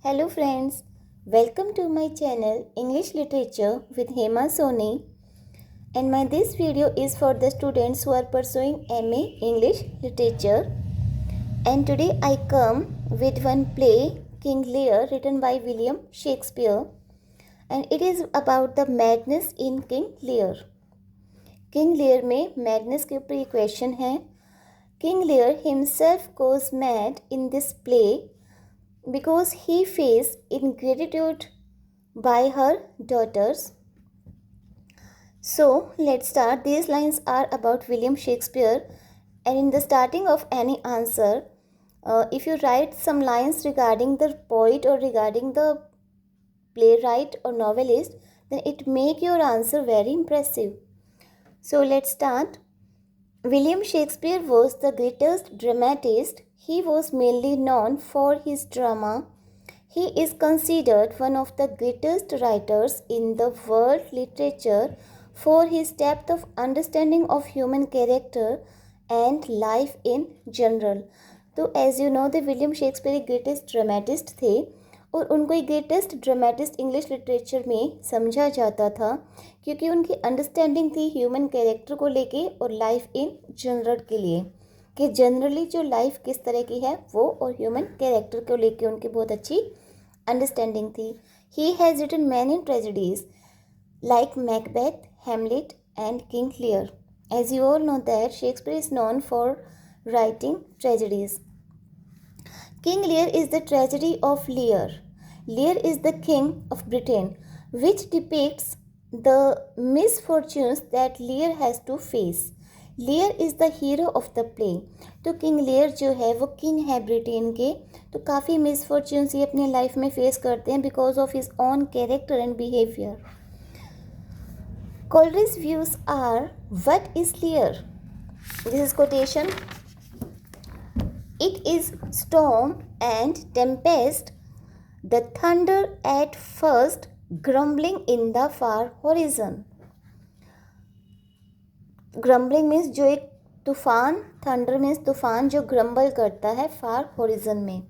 Hello friends, welcome to my channel English Literature with Hema Soni, and this video is for the students who are pursuing MA English Literature. And today I come with one play, King Lear, written by William Shakespeare, and it is about the madness in King Lear. King Lear में madness के ऊपर ये question है. King Lear himself goes mad in this play because he faced ingratitude by her daughters. So let's start. These lines are about William Shakespeare, and in the starting of any answer, if you write some lines regarding the poet or regarding the playwright or novelist, then it make your answer very impressive. So let's start. William Shakespeare was the greatest dramatist. He was mainly known for his drama. He is considered one of the greatest writers in the world literature for his depth of understanding of human character and life in general. तो as you know the William Shakespeare एक greatest dramatist थे और उनको एक greatest dramatist English literature में समझा जाता था क्योंकि उनकी अंडरस्टैंडिंग थी ह्यूमन कैरेक्टर को लेके और लाइफ इन जनरल के लिए कि जनरली जो लाइफ किस तरह की है वो और ह्यूमन कैरेक्टर को लेके उनकी बहुत अच्छी अंडरस्टैंडिंग थी. He has written many tragedies like Macbeth, Hamlet and King Lear. As you all know that Shakespeare is known for writing tragedies. King Lear is the tragedy of Lear. Lear is the king of Britain, which depicts the misfortunes that Lear has to face. Lear is the hero of the play. तो King Lear जो है वो king है Britain के, तो काफ़ी मिसफॉर्च्यून्स ये अपने लाइफ में फेस करते हैं because of his own character and behaviour. Coleridge's views are, what is Lear? This is quotation. It is storm and tempest, the thunder at first grumbling in the far horizon. Grumbling means जो एक तूफान, thunder means तूफान जो grumble करता है far horizon में.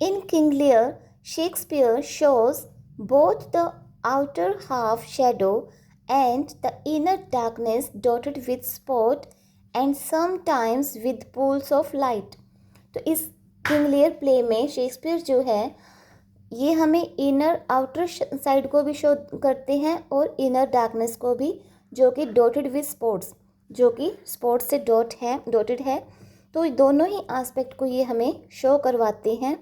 In King Lear, Shakespeare shows both the outer half shadow and the inner darkness dotted with spot and sometimes with pools of light. तो इस किंग लियर प्ले में Shakespeare जो है ये हमें इनर आउटर साइड को भी शो करते हैं और इनर डार्कनेस को भी, जो कि डॉटेड विद स्पॉट्स, जो कि स्पॉट्स से डॉटेड है. तो दोनों ही एस्पेक्ट को ये हमें शो करवाते हैं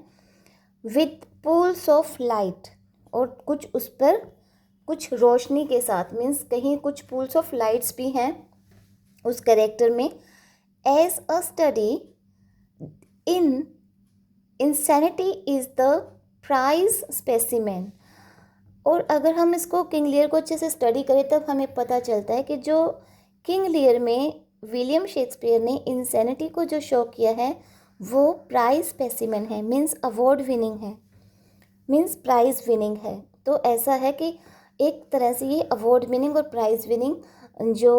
विद पूल्स ऑफ लाइट, और कुछ उस पर कुछ रोशनी के साथ, मीन्स कहीं कुछ पूल्स ऑफ लाइट्स भी हैं उस कैरेक्टर में. As a study in insanity is the prize specimen. और अगर हम इसको किंग लियर को अच्छे से स्टडी करें तब हमें पता चलता है कि जो किंग लियर में विलियम शेक्सपियर ने इंसैनिटी को जो शो किया है वो प्राइज स्पेसिमेन है, मीन्स अवार्ड विनिंग है, मीन्स प्राइज विनिंग है. तो ऐसा है कि एक तरह से ये अवार्ड विनिंग और प्राइज विनिंग जो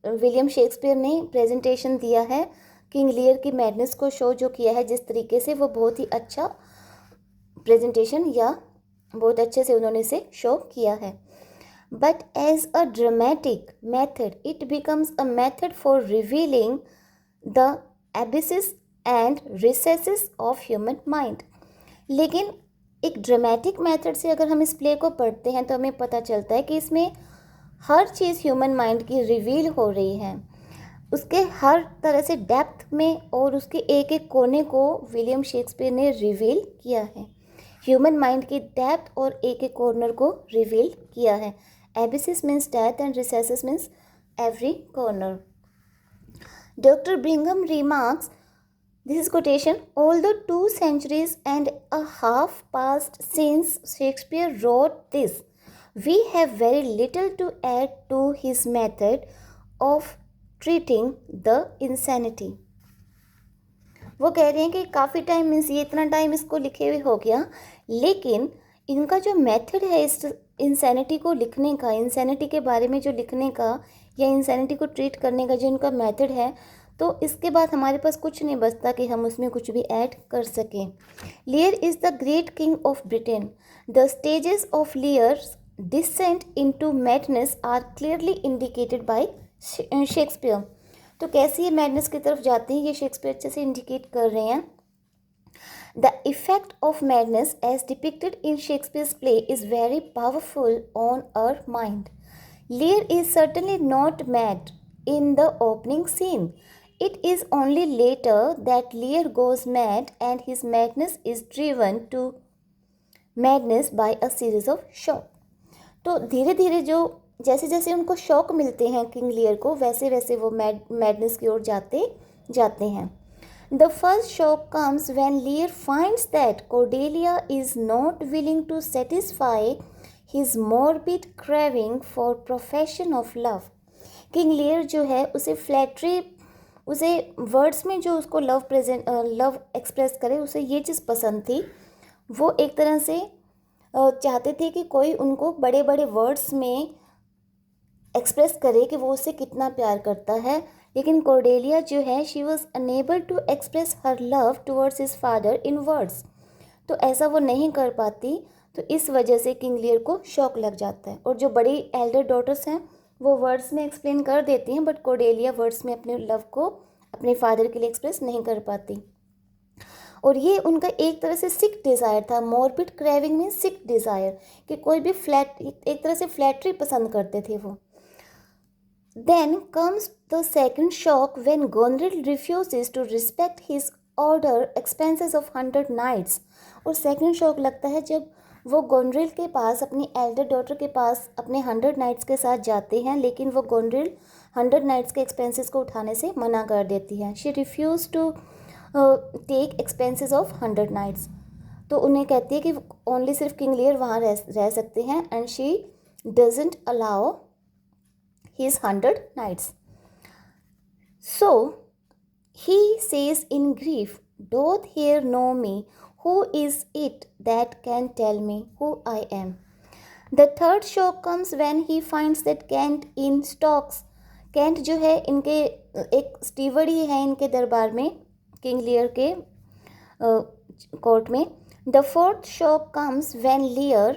विलियम शेक्सपियर ने प्रेजेंटेशन दिया है किंग लियर की मैडनेस को शो जो किया है जिस तरीके से, वो बहुत ही अच्छा प्रेजेंटेशन या बहुत अच्छे से उन्होंने इसे शो किया है. But as a dramatic method it becomes a method for revealing the abysses and recesses of human mind. लेकिन एक ड्रामेटिक मेथड से अगर हम इस प्ले को पढ़ते हैं तो हमें पता चलता है कि इसमें हर चीज़ ह्यूमन माइंड की रिवील हो रही है, उसके हर तरह से डेप्थ में, और उसके एक एक कोने को विलियम शेक्सपियर ने रिवील किया है. ह्यूमन माइंड की डेप्थ और एक एक कॉर्नर को रिवील किया है. एबिसिस मीन्स डेथ and recesses means every corner. Doctor Bringham remarks, this is quotation, although 2 centuries and a half passed since Shakespeare wrote this, we have very little to add to his method of treating the insanity. वो कह रहे हैं कि काफ़ी time, means ये इतना time इसको लिखे हुए हो गया, लेकिन इनका जो मेथड है इस इंसैनिटी को लिखने का, इंसैनिटी के बारे में जो लिखने का या इंसैनिटी को ट्रीट करने का जो इनका मेथड है, तो इसके बाद हमारे पास कुछ नहीं बचता कि हम उसमें कुछ भी ऐड कर सकें। Lear is the great king of Britain. The stages of Lear's descent into madness are clearly indicated by Shakespeare. तो कैसे ये मैडनेस की तरफ जाते हैं ये शेक्सपियर अच्छे से इंडिकेट कर रहे हैं। The effect of madness as depicted in Shakespeare's play is very powerful on our mind. Lear is certainly not mad in the opening scene. It is only later that Lear goes mad and his madness is driven to madness by a series of shock. तो धीरे धीरे जो जैसे जैसे उनको shock मिलते हैं King Lear को वैसे वैसे वो मैडनेस की ओर जाते हैं। The first shock comes when Lear finds that Cordelia is not willing to satisfy his morbid craving for profession of love. King Lear जो है उसे वर्ड्स में जो उसको लव एक्सप्रेस करे उसे ये चीज़ पसंद थी। वो एक तरह से चाहते थे कि कोई उनको बड़े बड़े वर्ड्स में एक्सप्रेस करे कि वो उससे कितना प्यार करता है, लेकिन कॉर्डेलिया जो है she was unable to express her love towards his father in words. तो ऐसा वो नहीं कर पाती, तो इस वजह से किंग लियर को शॉक लग जाता है। और जो बड़ी एल्डर डॉटर्स हैं वो वर्ड्स में एक्सप्लेन कर देती हैं, बट कॉर्डेलिया वर्ड्स में अपने लव को अपने फादर के लिए एक्सप्रेस नहीं कर पाती। और ये उनका एक तरह से सिक डिज़ायर था। मॉर्बिड क्रेविंग में सिक डिज़ायर कि कोई भी एक तरह से फ्लैटरी पसंद करते थे वो। Then comes the second shock when Gonril refuses to respect his order expenses of 100 knights। और सेकंड शॉक लगता है जब वो गोनरिल के पास अपनी एल्डर डॉटर के पास अपने 100 नाइट्स के साथ जाते हैं, लेकिन वो गोनरिल 100 नाइट्स के एक्सपेंसेस को उठाने से मना कर देती है। She refuse to take expenses of 100 knights. तो उन्हें कहती है कि ओनली सिर्फ किंग लियर वहाँ रह सकते हैं, and she doesn't allow his 100 knights. So he says in grief, doth here know me? Who is it that can tell me who I am? The third shock comes when he finds that Kent in stocks. Kent जो है इनके एक steward ही है इनके दरबार में, King Lear के court में। The fourth shock comes when Lear,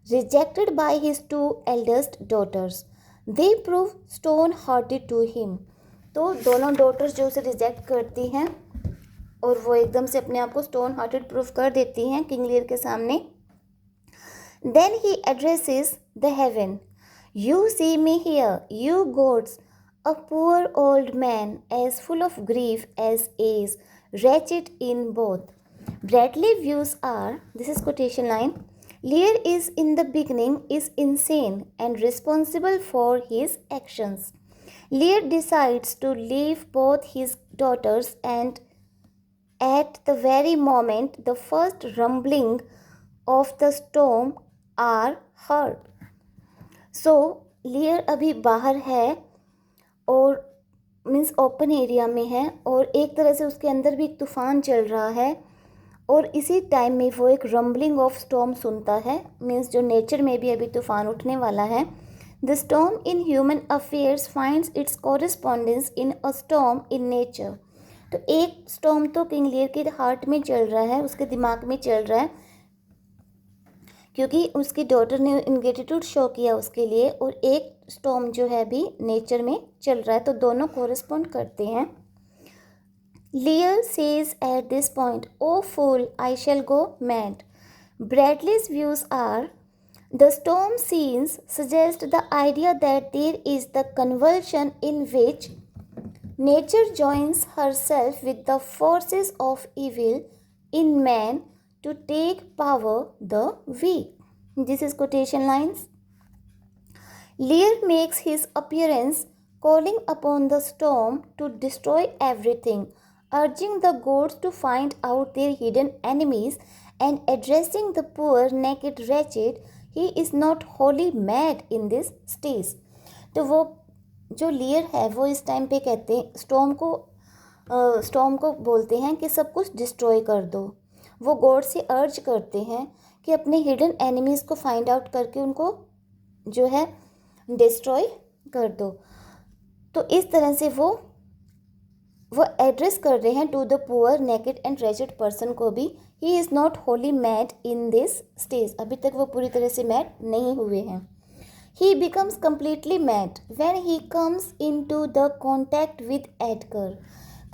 rejected by his two eldest daughters, they prove stone hearted to him। तो दोनों डॉटर्स जो उसे रिजेक्ट करती हैं और वो एकदम से अपने आप को स्टोन हार्टेड प्रूफ कर देती हैं किंग लियर के सामने। Then he addresses the heaven, you see me here, you gods, a poor old man, as full of grief as is wretched in both. Bradley's views are, this is quotation line, Lear is in the beginning is insane and responsible for his actions. Lear decides to leave both his daughters, and at the very moment the first rumbling of the storm are heard. So Lear अभी बाहर है और means open area में है, और एक तरह से उसके अंदर भी एक तूफ़ान चल रहा है, और इसी टाइम में वो एक रम्बलिंग ऑफ स्टॉर्म सुनता है, मीन्स जो नेचर में भी अभी तूफान उठने वाला है। The storm in human affairs finds it's correspondence in a storm in nature. तो एक स्टॉर्म तो किंग लियर के हार्ट में चल रहा है, उसके दिमाग में चल रहा है, क्योंकि उसकी डॉटर ने इनग्रेटिट्यूड शो किया उसके लिए, और एक स्टॉर्म जो है भी नेचर में चल रहा है, तो दोनों कॉरेस्पॉन्ड करते हैं। Lear says at this point, "Oh fool, I shall go mad." Bradley's views are, the storm scenes suggest the idea that there is the convulsion in which nature joins herself with the forces of evil in man to take power the weak. This is quotation lines. Lear makes his appearance calling upon the storm to destroy everything, urging the gods to find out their hidden enemies, and addressing the poor naked wretched, he is not wholly mad in this stage. तो वो जो Lear है वो इस time पे कहते हैं storm को बोलते हैं कि सब कुछ डिस्ट्रॉय कर दो। वो गॉड से अर्ज करते हैं कि अपने हिडन एनिमीज़ को फाइंड आउट करके उनको जो है डिस्ट्रॉय कर दो। तो इस तरह से वो वो एड्रेस कर रहे हैं to the poor naked and ragged person को भी। He is not wholly mad in this stage, अभी तक वो पूरी तरह से मैड नहीं हुए हैं। ही becomes completely mad when he comes into the contact with Edgar.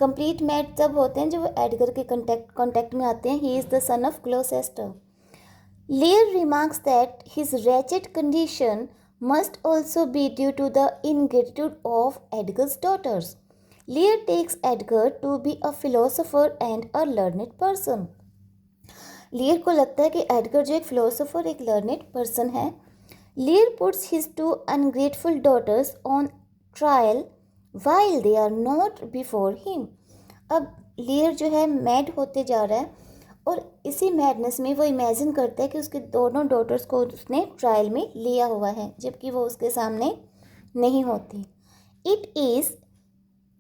Complete mad तब होते हैं जब वो एडगर के कॉन्टैक्ट में आते हैं। He is the son of Gloucester. Lear remarks that his wretched condition must also be due to the ingratitude of Edgar's daughters. Lear takes Edgar to be a philosopher and a learned person. Lear को लगता है कि Edgar जो एक philosopher, एक learned person है। Lear puts his two ungrateful daughters on trial while they are not before him. अब Lear जो है मैड होते जा रहा है और इसी मैडनेस में वो इमेजिन करता है कि उसके दोनों डॉटर्स को उसने ट्रायल में लिया हुआ है, जबकि वो उसके सामने नहीं होती। It is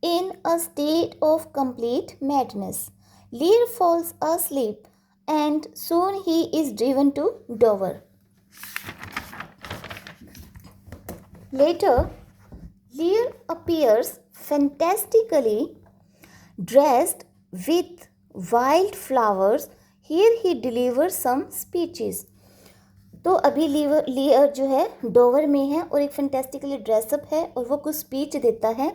in a state of complete madness. Lear falls asleep and soon he is driven to Dover. Later, Lear appears fantastically dressed with wild flowers. Here he delivers some speeches. तो अभी layer जो है Dover में है और एक fantastically dress up है और वो कुछ स्पीच देता है,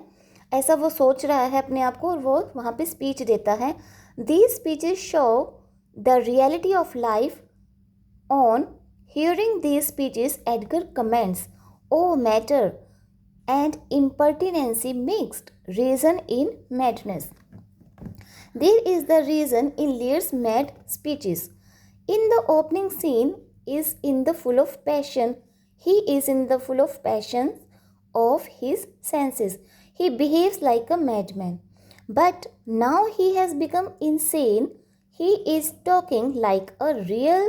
ऐसा वो सोच रहा है अपने आप को, और वो वहाँ पे स्पीच देता है। These speeches show the reality of life. On hearing these speeches, Edgar comments, "Oh, matter and impertinency mixed, reason in madness." There is the reason in Lear's mad speeches. In the opening scene is in the full of passion. He is in the full of passion of his senses. He behaves like a madman. But now he has become insane. He is talking like a real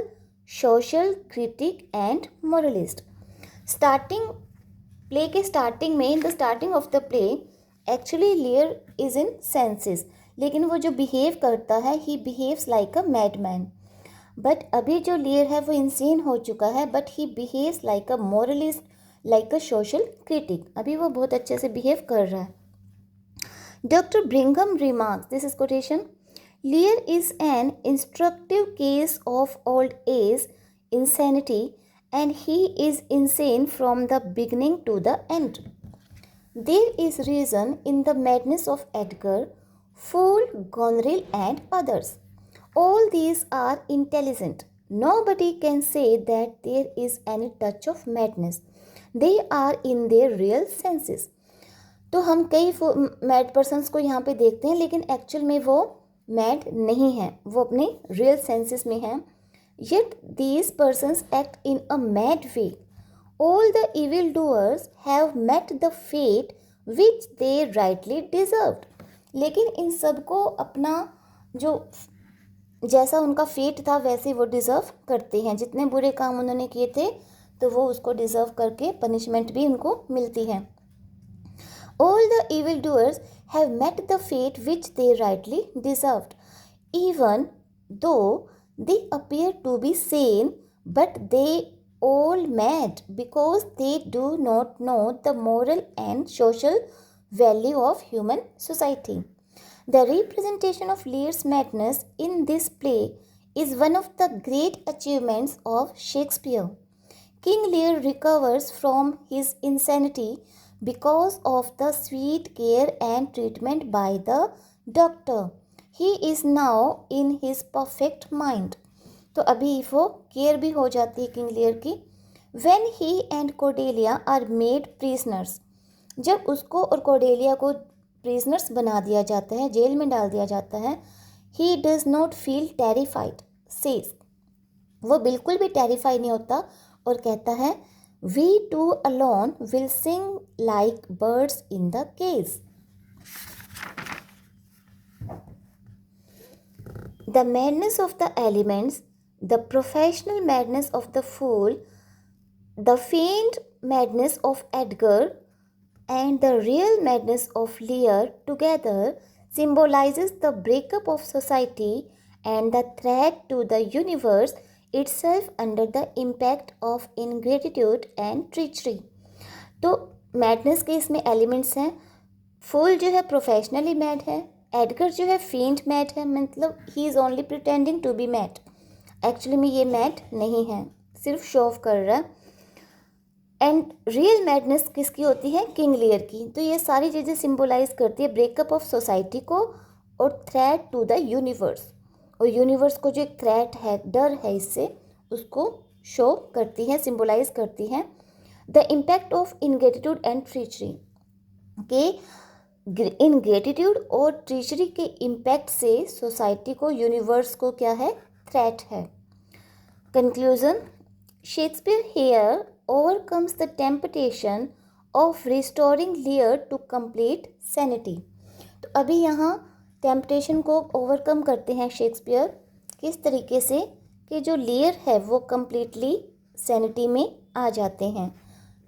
social critic and moralist. Starting play के starting में, in the starting of the play, actually Lear is in senses, लेकिन वो जो behave करता है, he behaves like a madman. But अभी जो Lear है वो इंसेन हो चुका है, but he behaves like a moralist, like a social critic. अभी वो बहुत अच्छे से बिहेव कर रहा है। Doctor Bringham remarks, this is quotation, Lear is an instructive case of old age insanity and he is insane from the beginning to the end. There is reason in the madness of Edgar, Fool, Goneril and others. All these are intelligent. Nobody can say that there is any touch of madness. They are in their real senses. तो हम कई mad persons को यहाँ पे देखते हैं, लेकिन actual में वो मैड नहीं है, वो अपने रियल सेंसेस में हैं। Yet these persons act in a mad way. All the evildoers have met the fate which they rightly deserved. लेकिन इन सबको अपना जो जैसा उनका फेट था वैसे वो डिज़र्व करते हैं। जितने बुरे काम उन्होंने किए थे तो वो उसको डिज़र्व करके पनिशमेंट भी उनको मिलती है। All the evildoers have met the fate which they rightly deserved, even though they appear to be sane, but they all mad because they do not know the moral and social value of human society. The representation of Lear's madness in this play is one of the great achievements of Shakespeare. King Lear recovers from his insanity because of the sweet care and treatment by the doctor. He is now in his perfect mind. तो अभी वो care भी हो जाती है King Lear की। When he and Cordelia are made prisoners, जब उसको और कोर्डेलिया को प्रिजनर्स बना दिया जाता है, जेल में डाल दिया जाता है, he does not feel terrified, says, वो बिल्कुल भी टेरिफाई नहीं होता और कहता है, we two alone will sing like birds in the cage. The madness of the elements, the professional madness of the fool, the feigned madness of Edgar, and the real madness of Lear together symbolizes the breakup of society and the threat to the universe itself under the impact of ingratitude and treachery. तो madness के इसमें elements हैं। फूल जो है professionally mad है, Edgar जो है फेंट मैड है, मतलब he is only pretending to be mad, actually में ये मैड नहीं है, सिर्फ शो ऑफ कर रहा है। एंड रियल मैडनेस किसकी होती है? किंग लियर की। तो ये सारी चीज़ें सिंबलाइज करती है ब्रेकअप ऑफ सोसाइटी को और थ्रेट टू द यूनिवर्स, और यूनिवर्स को जो एक थ्रेट है, डर है इससे, उसको शो करती है, सिंबलाइज करती है। द इम्पैक्ट ऑफ इनग्रेटिट्यूड एंड ट्रीचरी, के इनग्रेटिट्यूड और ट्रीचरी के इम्पैक्ट से सोसाइटी को, यूनिवर्स को क्या है? थ्रेट है। Conclusion, Shakespeare here overcomes the temptation of restoring Lear to complete sanity। तो अभी यहाँ टेम्पटेशन को ओवरकम करते हैं शेक्सपियर, किस तरीके से कि जो लियर है वो कम्प्लीटली सैनिटी में आ जाते हैं,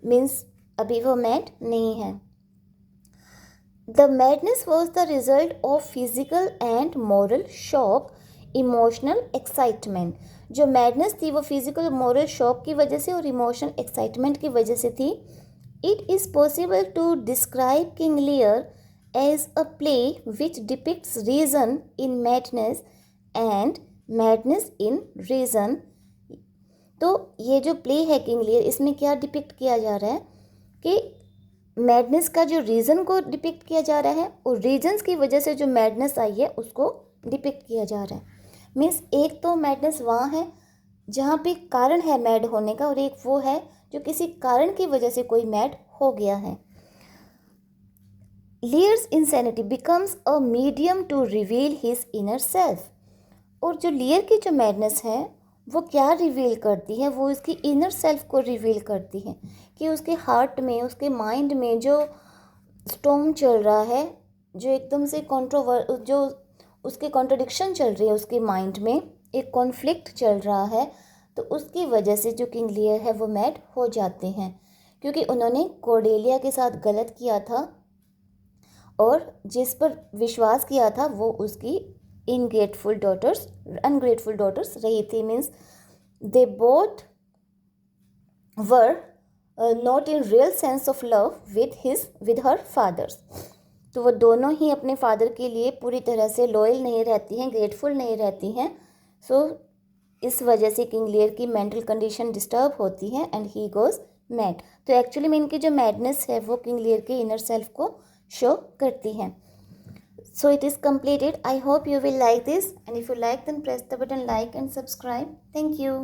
मीन्स अभी वो मैड नहीं है। The madness was the result of physical and moral shock, emotional excitement. जो मैडनेस थी वो फिजिकल और मॉरल शॉक की वजह से और इमोशनल एक्साइटमेंट की वजह से थी। It is possible to describe King Lear as a play which depicts reason in madness and madness in reason. तो ये जो प्ले है किंग लियर, इसमें क्या डिपिक्ट किया जा रहा है कि मैडनेस का जो रीज़न को डिपिक्ट किया जा रहा है और रीजन्स की वजह से जो मैडनेस आई है उसको डिपिक्ट किया जा रहा है। मीन्स एक तो मैडनेस वहाँ है जहाँ पे कारण है मैड होने का, और एक वो है जो किसी कारण की वजह से कोई मैड हो गया है। Lear's insanity becomes a medium to reveal his inner self. और जो लियर की जो मैडनेस है वो क्या रिवील करती है? वो उसकी इनर सेल्फ को रिवील करती है कि उसके हार्ट में, उसके माइंड में जो स्टॉर्म चल रहा है, जो एकदम से जो उसके कॉन्ट्रडिक्शन चल रही है, उसके माइंड में एक कॉन्फ्लिक्ट चल रहा है, तो उसकी वजह से जो किंग लियर है वो मैड हो जाते हैं, क्योंकि उन्होंने कॉर्डेलिया के साथ गलत किया था और जिस पर विश्वास किया था वो उसकी अनग्रेटफुल डॉटर्स रही थी। Means they both were not in real sense of love with her father's. तो वो दोनों ही अपने फादर के लिए पूरी तरह से लॉयल नहीं रहती हैं, ग्रेटफुल नहीं रहती हैं। सो इस वजह से किंग लियर की मेंटल कंडीशन डिस्टर्ब होती है एंड ही गोज मैड। तो एक्चुअली में इनकी जो मैडनेस है वो किंग लियर के इनर सेल्फ को शो करती है। So it is completed. I hope you will like this, and if you like then press the button like and subscribe. Thank you.